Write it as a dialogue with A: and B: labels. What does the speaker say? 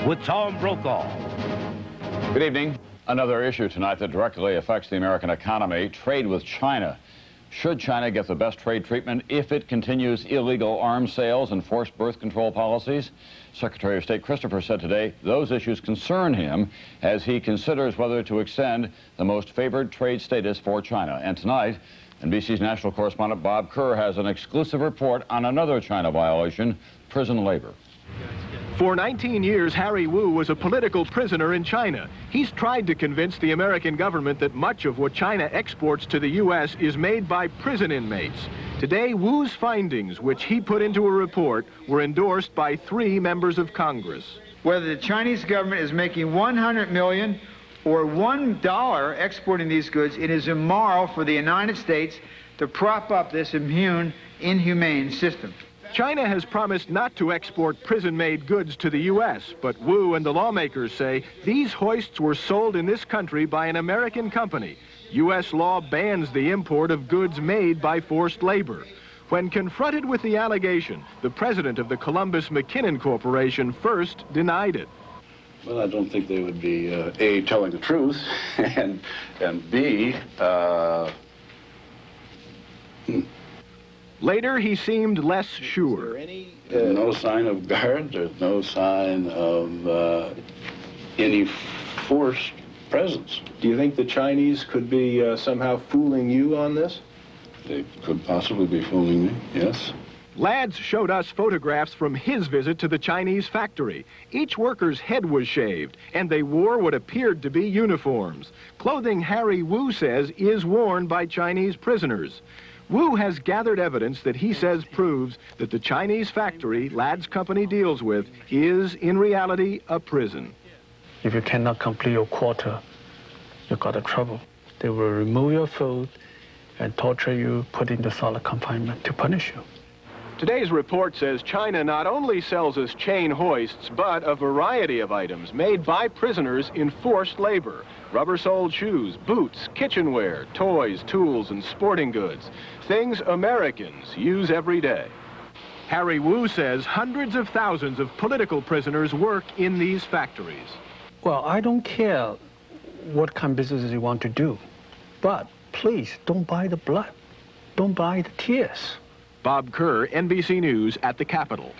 A: with Tom Brokaw.
B: Good evening. Another issue tonight that directly affects the American economy, trade with China. Should China get the best trade treatment if it continues illegal arms sales and forced birth control policies? Secretary of State Christopher said today those issues concern him as he considers whether to extend the most favored trade status for China. And tonight, NBC's national correspondent Bob Kerr has an exclusive report on another China violation, prison labor.
C: For 19 years, Harry Wu was a political prisoner in China. He's tried to convince the American government that much of what China exports to the U.S. is made by prison inmates. Today, Wu's findings, which he put into a report, were endorsed by 3 members of Congress.
D: Whether the Chinese government is making $100 million or $1 exporting these goods, it is immoral for the United States to prop up this inhumane system.
C: China has promised not to export prison-made goods to the U.S., but Wu and the lawmakers say these hoists were sold in this country by an American company. U.S. law bans the import of goods made by forced labor. When confronted with the allegation, the president of the Colombus McKinnon Corporation first denied it.
E: Well, I don't think they would be, A, telling the truth, and B,
C: Later, he seemed less sure.
E: no sign of guard, there's no sign of any forced presence.
F: Do you think the Chinese could be somehow fooling you on this?
E: They could possibly be fooling me, yes.
C: Lads showed us photographs from his visit to the Chinese factory. Each worker's head was shaved, and they wore what appeared to be uniforms. Clothing Harry Wu says is worn by Chinese prisoners. Wu has gathered evidence that he says proves that the Chinese factory Lad's company deals with is, in reality, a prison.
G: If you cannot complete your quota, you got a trouble. They will remove your food and torture you, put into solid confinement to punish you.
C: Today's report says China not only sells us chain hoists, but a variety of items made by prisoners in forced labor. Rubber-soled shoes, boots, kitchenware, toys, tools, and sporting goods. Things Americans use every day. Harry Wu says hundreds of thousands of political prisoners work in these factories.
G: Well, I don't care what kind of business you want to do, but please don't buy the blood. Don't buy the tears.
C: Bob Kerr, NBC News at the Capitol.